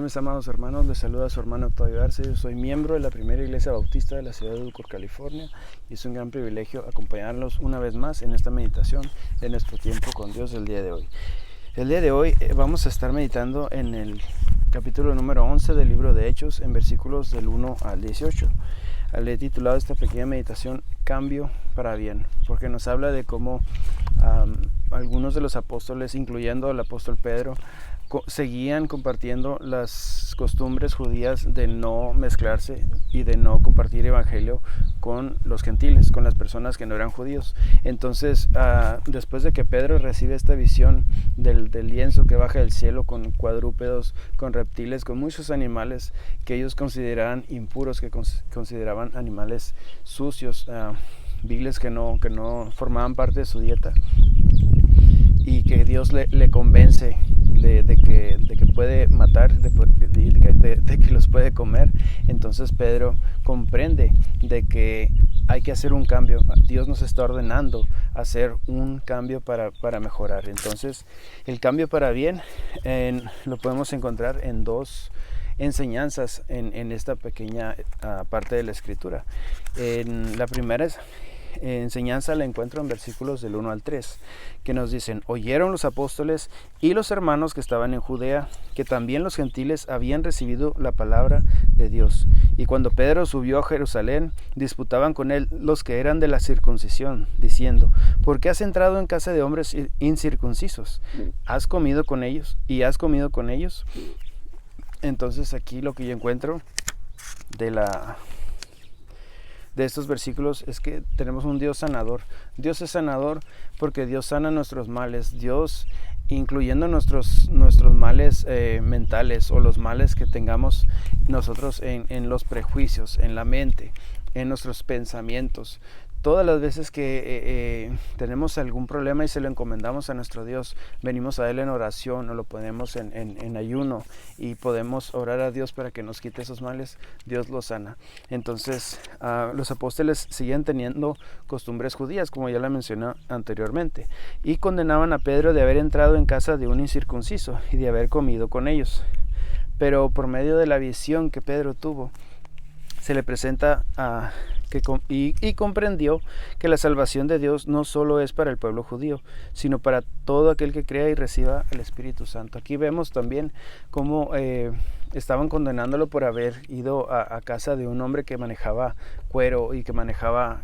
Mis amados hermanos, les saluda su hermano Octavio Arce. Yo soy miembro de la primera iglesia bautista de la ciudad de Dulcore, California, y es un gran privilegio acompañarlos una vez más en esta meditación de nuestro tiempo con Dios el día de hoy. El día de hoy vamos a estar meditando en el capítulo número 11 del libro de Hechos, en versículos del 1 al 18. Le he titulado esta pequeña meditación Cambio para bien, porque nos habla de cómo algunos de los apóstoles, incluyendo al apóstol Pedro, seguían compartiendo las costumbres judías de no mezclarse y de no compartir evangelio con los gentiles, con las personas que no eran judíos. Entonces, después de que Pedro recibe esta visión del lienzo que baja del cielo con cuadrúpedos, con reptiles, con muchos animales que ellos consideraban impuros, que consideraban animales sucios, viles, que no formaban parte de su dieta, y que Dios le convence de que puede matar, de que los puede comer. Entonces Pedro comprende de que hay que hacer un cambio. Dios nos está ordenando hacer un cambio para mejorar. Entonces el cambio para bien lo podemos encontrar en dos enseñanzas en esta pequeña parte de la escritura. La primera enseñanza la encuentro en versículos del 1 al 3, que nos dicen: oyeron los apóstoles y los hermanos que estaban en Judea que también los gentiles habían recibido la palabra de Dios. Y cuando Pedro subió a Jerusalén, disputaban con él los que eran de la circuncisión, diciendo: ¿por qué has entrado en casa de hombres incircuncisos? ¿Has comido con ellos? ¿Y has comido con ellos? Entonces aquí lo que yo encuentro de estos versículos es que tenemos un Dios sanador. Dios es sanador porque Dios sana nuestros males. Dios, incluyendo nuestros males mentales, o los males que tengamos nosotros en los prejuicios, en la mente, en nuestros pensamientos. Todas las veces que tenemos algún problema y se lo encomendamos a nuestro Dios, venimos a Él en oración, o lo ponemos en ayuno, y podemos orar a Dios para que nos quite esos males. Dios los sana. Entonces los apóstoles siguen teniendo costumbres judías, como ya la mencioné anteriormente, y condenaban a Pedro de haber entrado en casa de un incircunciso y de haber comido con ellos. Pero por medio de la visión que Pedro tuvo, se le presenta y comprendió que la salvación de Dios no solo es para el pueblo judío, sino para todo aquel que crea y reciba el Espíritu Santo. Aquí vemos también cómo estaban condenándolo por haber ido a casa de un hombre que manejaba cuero y que manejaba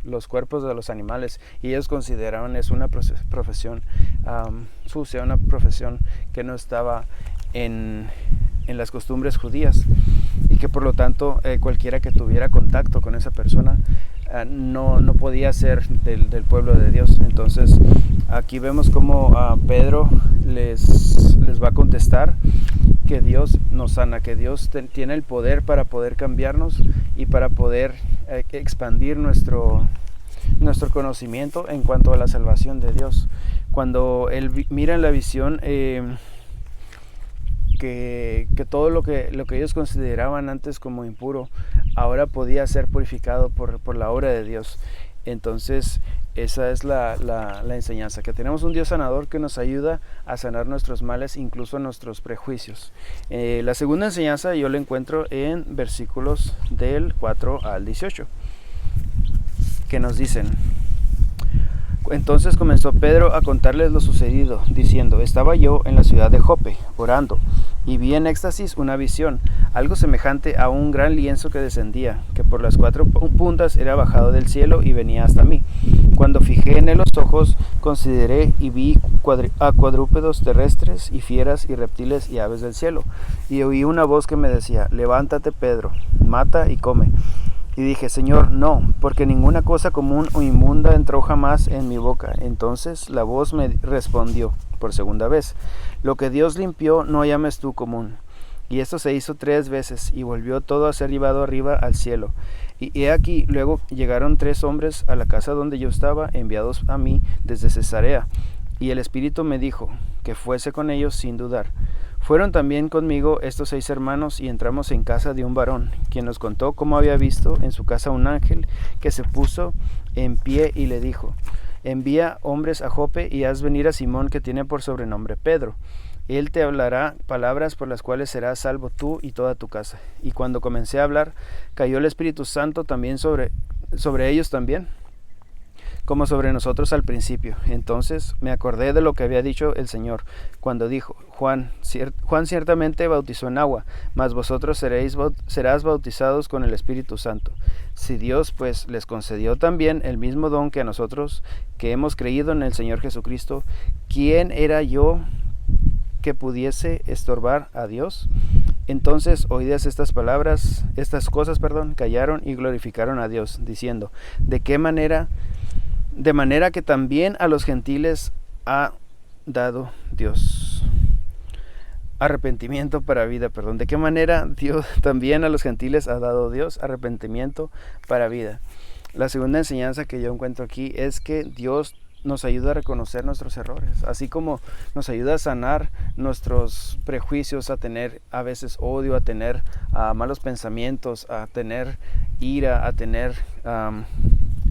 los cuerpos de los animales, y ellos consideraban es una profesión sucia, una profesión que no estaba en las costumbres judías, y que por lo tanto cualquiera que tuviera contacto con esa persona no podía ser del pueblo de Dios. Entonces aquí vemos cómo Pedro les va a contestar que Dios nos sana, que Dios tiene el poder para poder cambiarnos y para poder expandir nuestro conocimiento en cuanto a la salvación de Dios. Cuando él mira en la visión que todo lo que ellos consideraban antes como impuro, ahora podía ser purificado por la obra de Dios. Entonces esa es la enseñanza, que tenemos un Dios sanador que nos ayuda a sanar nuestros males, incluso nuestros prejuicios. La segunda enseñanza yo la encuentro en versículos del 4 al 18, que nos dicen: entonces comenzó Pedro a contarles lo sucedido, diciendo: estaba yo en la ciudad de Jope, orando, y vi en éxtasis una visión, algo semejante a un gran lienzo que descendía, que por las 4 puntas era bajado del cielo y venía hasta mí. Cuando fijé en él los ojos, consideré y vi a cuadrúpedos terrestres y fieras y reptiles y aves del cielo. Y oí una voz que me decía: levántate, Pedro, mata y come. Y dije: Señor, no, porque ninguna cosa común o inmunda entró jamás en mi boca. Entonces la voz me respondió por segunda vez: lo que Dios limpió, no llames tú común. Y esto se hizo 3 veces, y volvió todo a ser llevado arriba al cielo. Y he aquí, luego llegaron 3 hombres a la casa donde yo estaba, enviados a mí desde Cesarea. Y el Espíritu me dijo que fuese con ellos sin dudar. Fueron también conmigo estos 6 hermanos, y entramos en casa de un varón, quien nos contó cómo había visto en su casa un ángel que se puso en pie y le dijo: envía hombres a Jope y haz venir a Simón, que tiene por sobrenombre Pedro. Él te hablará palabras por las cuales serás salvo tú y toda tu casa. Y cuando comencé a hablar, cayó el Espíritu Santo también sobre ellos también, como sobre nosotros al principio. Entonces me acordé de lo que había dicho el Señor, cuando dijo, Juan ciertamente bautizó en agua, mas vosotros serás bautizados con el Espíritu Santo. Si Dios pues les concedió también el mismo don que a nosotros, que hemos creído en el Señor Jesucristo, ¿quién era yo que pudiese estorbar a Dios? Entonces, oídas estas cosas, callaron y glorificaron a Dios, diciendo, de manera que también a los gentiles ha dado Dios arrepentimiento para vida, ¿de qué manera Dios también a los gentiles ha dado Dios arrepentimiento para vida? La segunda enseñanza que yo encuentro aquí es que Dios nos ayuda a reconocer nuestros errores, así como nos ayuda a sanar nuestros prejuicios, a tener a veces odio, a tener malos pensamientos, a tener ira, a tener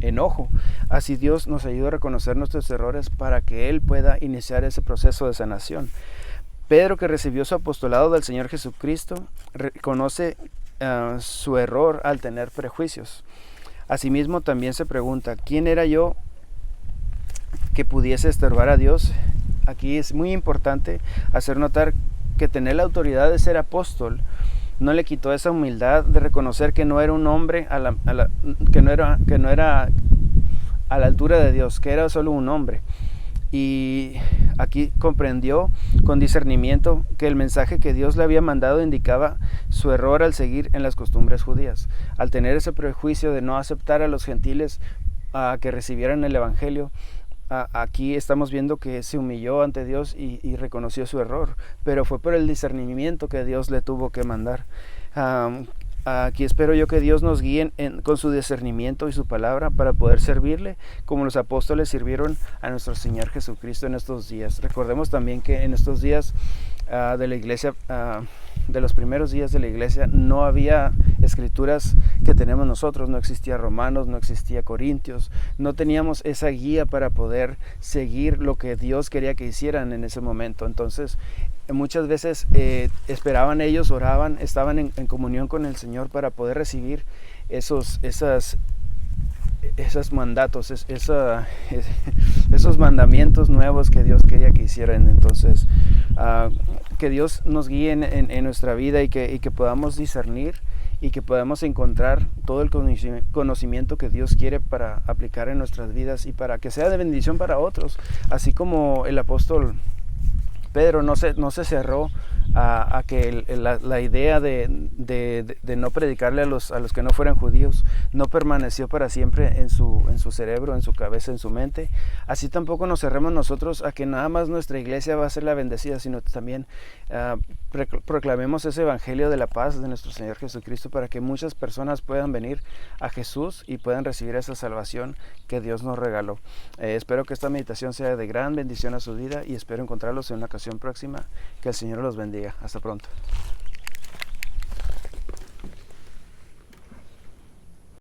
enojo. Así Dios nos ayuda a reconocer nuestros errores para que Él pueda iniciar ese proceso de sanación. Pedro, que recibió su apostolado del Señor Jesucristo, reconoce su error al tener prejuicios. Asimismo también se pregunta, ¿quién era yo que pudiese estorbar a Dios? Aquí es muy importante hacer notar que tener la autoridad de ser apóstol no le quitó esa humildad de reconocer que no era un hombre que no era a la altura de Dios, que era solo un hombre. Y aquí comprendió con discernimiento que el mensaje que Dios le había mandado indicaba su error al seguir en las costumbres judías, al tener ese prejuicio de no aceptar a los gentiles que recibieran el evangelio. Aquí estamos viendo que se humilló ante Dios y reconoció su error, pero fue por el discernimiento que Dios le tuvo que mandar. Aquí espero yo que Dios nos guíe con su discernimiento y su palabra para poder servirle como los apóstoles sirvieron a nuestro Señor Jesucristo en estos días. Recordemos también que en estos días de la iglesia, de los primeros días de la iglesia, no había escrituras que tenemos nosotros, no existía Romanos, no existía Corintios, no teníamos esa guía para poder seguir lo que Dios quería que hicieran en ese momento. Entonces muchas veces esperaban ellos, oraban, estaban en comunión con el Señor para poder recibir esos mandatos, esos mandamientos nuevos que Dios quería que hicieran. Entonces que Dios nos guíe en nuestra vida y que podamos discernir y que podamos encontrar todo el conocimiento que Dios quiere para aplicar en nuestras vidas y para que sea de bendición para otros, así como el apóstol Pedro no se cerró a que la idea de no predicarle a los que no fueran judíos no permaneció para siempre en su cerebro, en su cabeza, en su mente. Así tampoco nos cerremos nosotros a que nada más nuestra iglesia va a ser la bendecida, sino también proclamemos ese evangelio de la paz de nuestro Señor Jesucristo para que muchas personas puedan venir a Jesús y puedan recibir esa salvación que Dios nos regaló. Espero que esta meditación sea de gran bendición a su vida y espero encontrarlos en una ocasión próxima. Que el Señor los bendiga. Hasta pronto.